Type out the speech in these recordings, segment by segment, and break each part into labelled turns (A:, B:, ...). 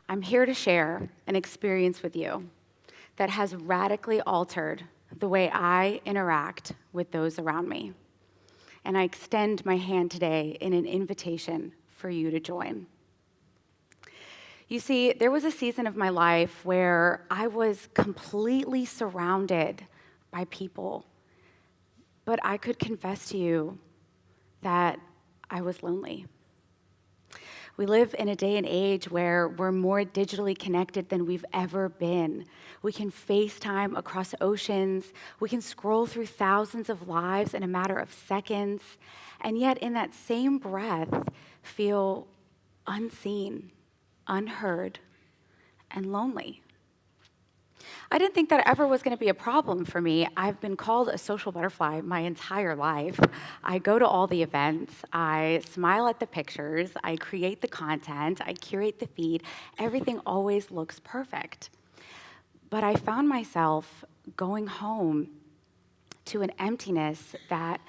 A: I'm here to share an experience with you that has radically altered the way I interact with those around me. And I extend my hand today in an invitation for you to join. You see, there was a season of my life where I was completely surrounded by people, but I could confess to you that I was lonely. We live in a day and age where we're more digitally connected than we've ever been. We can FaceTime across oceans. We can scroll through thousands of lives in a matter of seconds, and yet in that same breath, feel unseen, unheard, and lonely. I didn't think that ever was going to be a problem for me. I've been called a social butterfly my entire life. I go to all the events, I smile at the pictures, I create the content, I curate the feed. Everything always looks perfect. But I found myself going home to an emptiness that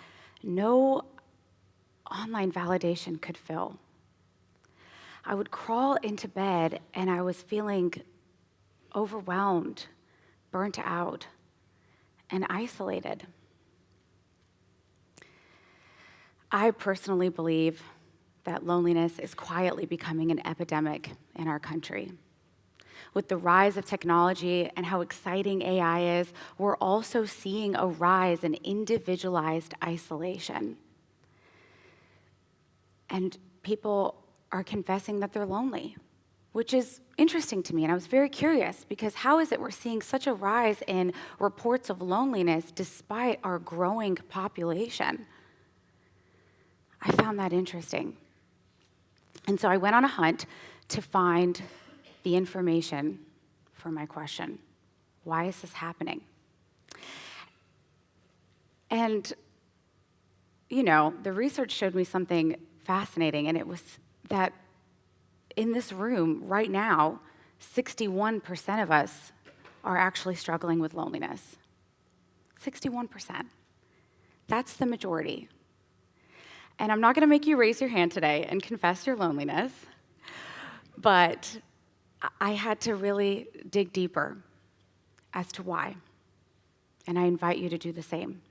A: no online validation could fill. I would crawl into bed and I was feeling overwhelmed, burnt out, and isolated. I personally believe that loneliness is quietly becoming an epidemic in our country. With the rise of technology and how exciting AI is, we're also seeing a rise in individualized isolation. And people are confessing that they're lonely, which is interesting to me. And I was very curious because how is it we're seeing such a rise in reports of loneliness despite our growing population? I found that interesting. And so I went on a hunt to find the information for my question. Why is this happening? And, the research showed me something fascinating, and it was that in this room right now, 61% of us are actually struggling with loneliness. 61%. That's the majority. And I'm not going to make you raise your hand today and confess your loneliness, but I had to really dig deeper as to why. And I invite you to do the same.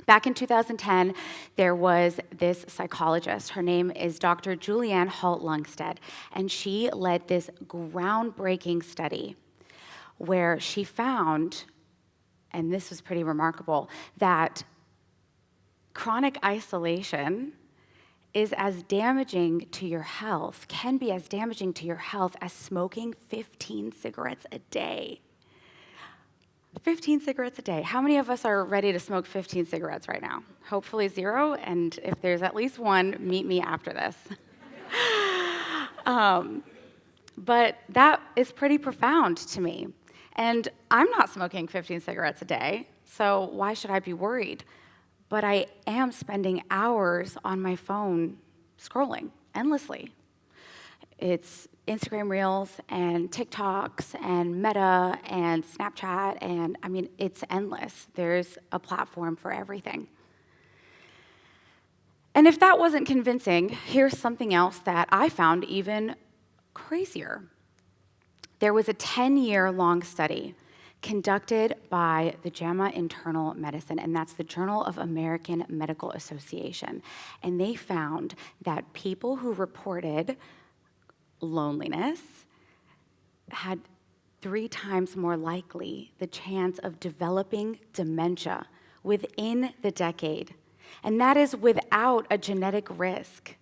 A: Back in 2010, there was this psychologist. Her name is Dr. Julianne Holt-Lundstedt, and she led this groundbreaking study where she found, and this was pretty remarkable, that chronic isolation is as damaging to your health, can be as damaging to your health as smoking 15 cigarettes a day. 15 cigarettes a day. How many of us are ready to smoke 15 cigarettes right now? Hopefully 0, and if there's at least 1, meet me after this. But that is pretty profound to me. And I'm not smoking 15 cigarettes a day, so why should I be worried? But I am spending hours on my phone scrolling endlessly. It's Instagram Reels and TikToks and Meta and Snapchat, and it's endless. There's a platform for everything. And if that wasn't convincing, here's something else that I found even crazier. There was a 10-year-long study conducted by the JAMA Internal Medicine, and that's the Journal of American Medical Association. And they found that people who reported loneliness had 3 times more likely the chance of developing dementia within the decade. And that is without a genetic risk.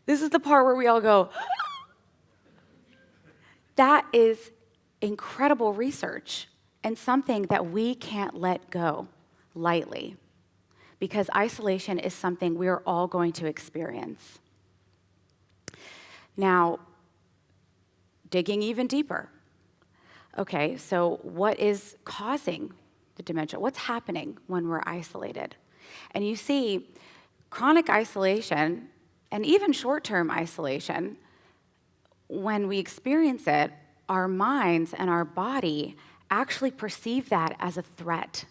A: This is the part where we all go, that is incredible research and something that we can't let go lightly because isolation is something we're all going to experience. Now, digging even deeper. Okay, so what is causing the dementia? What's happening when we're isolated? And you see, chronic isolation and even short-term isolation, when we experience it, our minds and our body actually perceive that as a threat.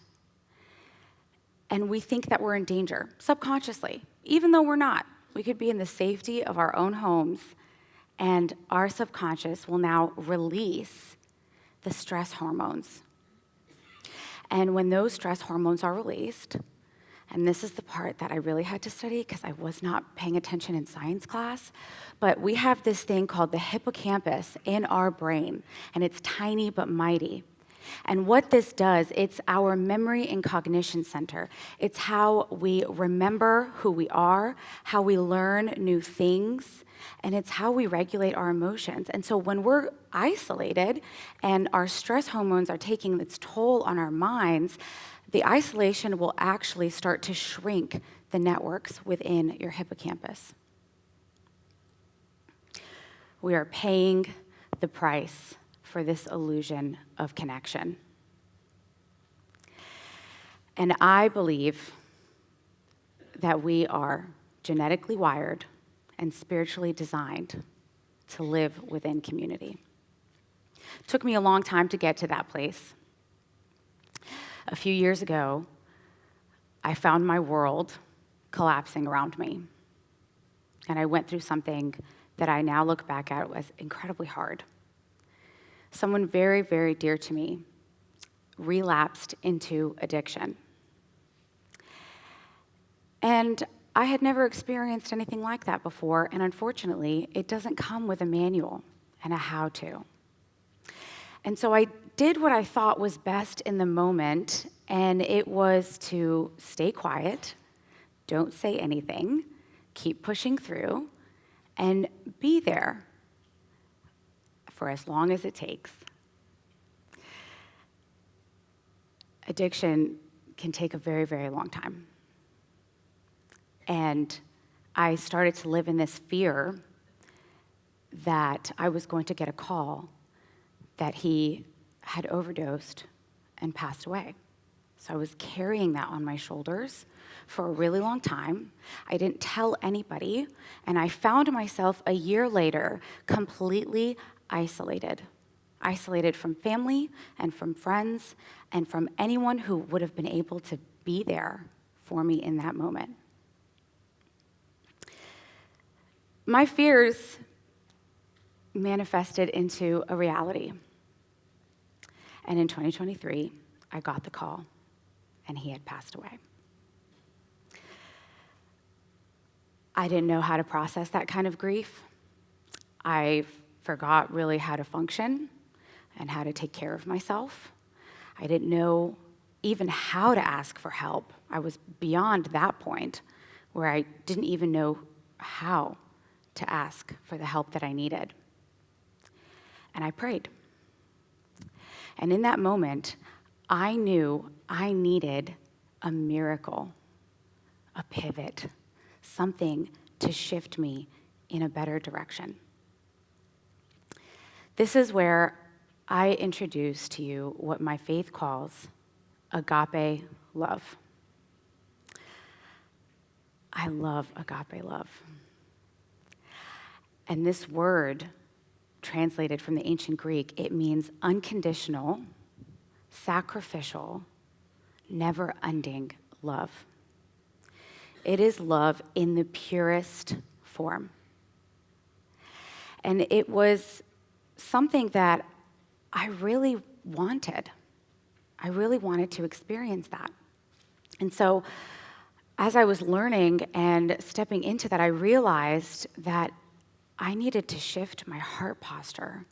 A: And we think that we're in danger, subconsciously, even though we're not. We could be in the safety of our own homes, and our subconscious will now release the stress hormones. And when those stress hormones are released, and this is the part that I really had to study because I was not paying attention in science class, but we have this thing called the hippocampus in our brain, and it's tiny but mighty. And what this does, it's our memory and cognition center. It's how we remember who we are, how we learn new things, and it's how we regulate our emotions. And so when we're isolated and our stress hormones are taking its toll on our minds, the isolation will actually start to shrink the networks within your hippocampus. We are paying the price for this illusion of connection. And I believe that we are genetically wired and spiritually designed to live within community. It took me a long time to get to that place. A few years ago, I found my world collapsing around me. And I went through something that I now look back at as incredibly hard. Someone very, very dear to me relapsed into addiction. And I had never experienced anything like that before, and unfortunately, it doesn't come with a manual and a how-to. And so I did what I thought was best in the moment, and it was to stay quiet, don't say anything, keep pushing through, and be there for as long as it takes. Addiction can take a very, very long time. And I started to live in this fear that I was going to get a call that he had overdosed and passed away. So I was carrying that on my shoulders for a really long time. I didn't tell anybody, and I found myself a year later completely isolated from family and from friends and from anyone who would have been able to be there for me in that moment. My fears manifested into a reality. And in 2023, I got the call, and he had passed away. I didn't know how to process that kind of grief. I forgot really how to function and how to take care of myself. I didn't know even how to ask for help. I was beyond that point where I didn't even know how to ask for the help that I needed. And I prayed. And in that moment, I knew I needed a miracle, a pivot, something to shift me in a better direction. This is where I introduce to you what my faith calls agape love. I love agape love. And this word, translated from the ancient Greek, it means unconditional, sacrificial, never-ending love. It is love in the purest form. And it was something that I really wanted. I really wanted to experience that. And so as I was learning and stepping into that, I realized that I needed to shift my heart posture.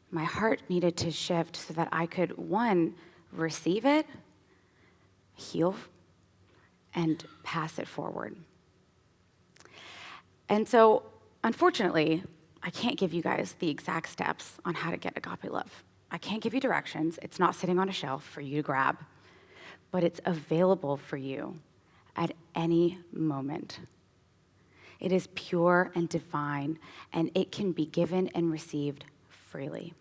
A: My heart needed to shift so that I could, one, receive it, heal, and pass it forward. And so, unfortunately, I can't give you guys the exact steps on how to get agape love. I can't give you directions. It's not sitting on a shelf for you to grab, but it's available for you at any moment. It is pure and divine, and it can be given and received freely.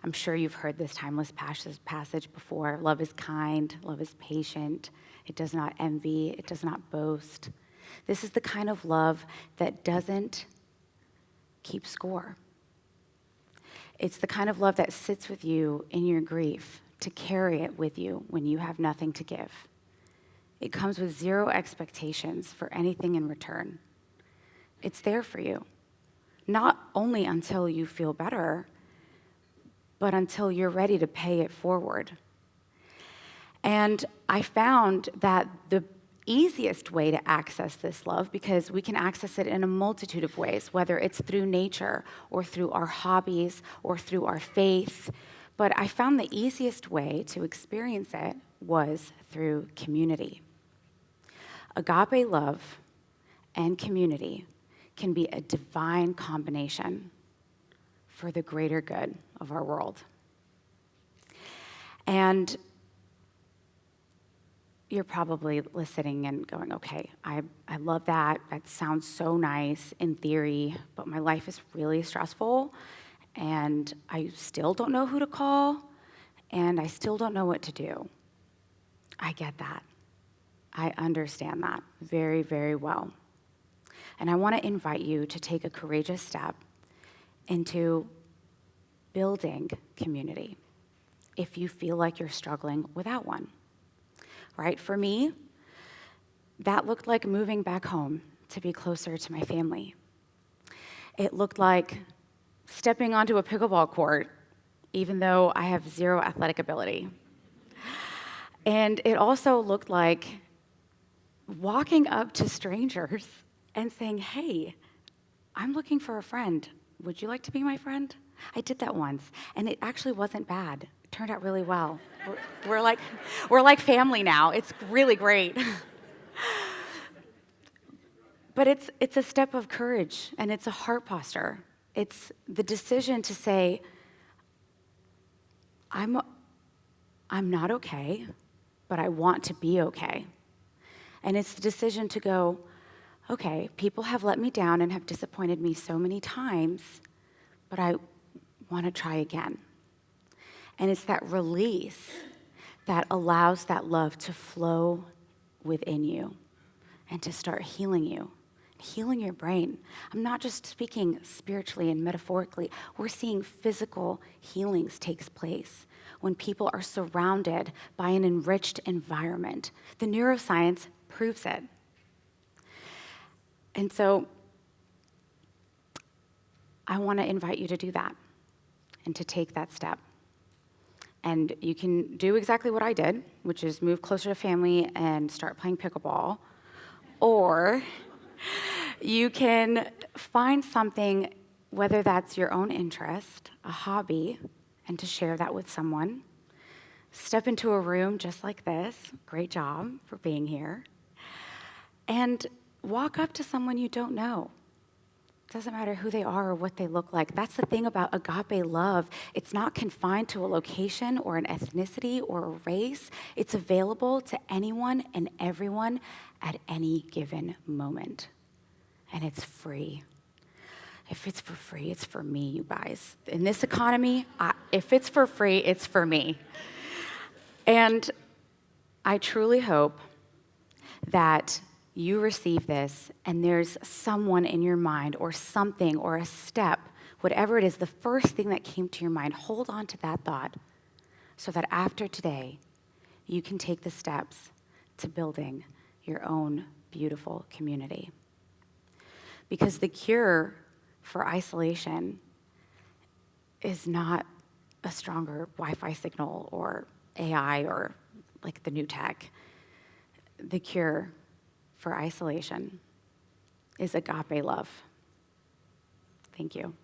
A: I'm sure you've heard this timeless passage before. Love is kind, love is patient, it does not envy, it does not boast. This is the kind of love that doesn't keep score. It's the kind of love that sits with you in your grief, to carry it with you when you have nothing to give. It comes with zero expectations for anything in return. It's there for you. not only until you feel better, but until you're ready to pay it forward. And I found that the easiest way to access this love, because we can access it in a multitude of ways, whether it's through nature or through our hobbies or through our faith, but I found the easiest way to experience it was through community. Agape love and community can be a divine combination for the greater good of our world. And you're probably listening and going, okay, I love that. That sounds so nice in theory, but my life is really stressful, and I still don't know who to call, and I still don't know what to do. I get that. I understand that very, very well. And I want to invite you to take a courageous step into building community if you feel like you're struggling without one. Right? For me, that looked like moving back home to be closer to my family. It looked like stepping onto a pickleball court, even though I have zero athletic ability. And it also looked like walking up to strangers and saying, hey, I'm looking for a friend. Would you like to be my friend? I did that once, and it actually wasn't bad. It turned out really well. We're like family now. It's really great. But it's a step of courage, and it's a heart posture. It's the decision to say, I'm not okay, but I want to be okay. And it's the decision to go, okay, people have let me down and have disappointed me so many times, but I want to try again. And it's that release that allows that love to flow within you and to start healing you, healing your brain. I'm not just speaking spiritually and metaphorically. We're seeing physical healings take place when people are surrounded by an enriched environment. The neuroscience proves it. And so I want to invite you to do that and to take that step. And you can do exactly what I did, which is move closer to family and start playing pickleball. Or you can find something, whether that's your own interest, a hobby, and to share that with someone. Step into a room just like this. Great job for being here. And walk up to someone you don't know. Doesn't matter who they are or what they look like. That's the thing about agape love. It's not confined to a location or an ethnicity or a race. It's available to anyone and everyone at any given moment. And it's free. If it's for free, it's for me, you guys. In this economy, if it's for free, it's for me. And I truly hope that you receive this, and there's someone in your mind or something or a step, whatever it is, the first thing that came to your mind, hold on to that thought so that after today, you can take the steps to building your own beautiful community. Because the cure for isolation is not a stronger Wi-Fi signal or AI or like the new tech. The cure for isolation is agape love. Thank you.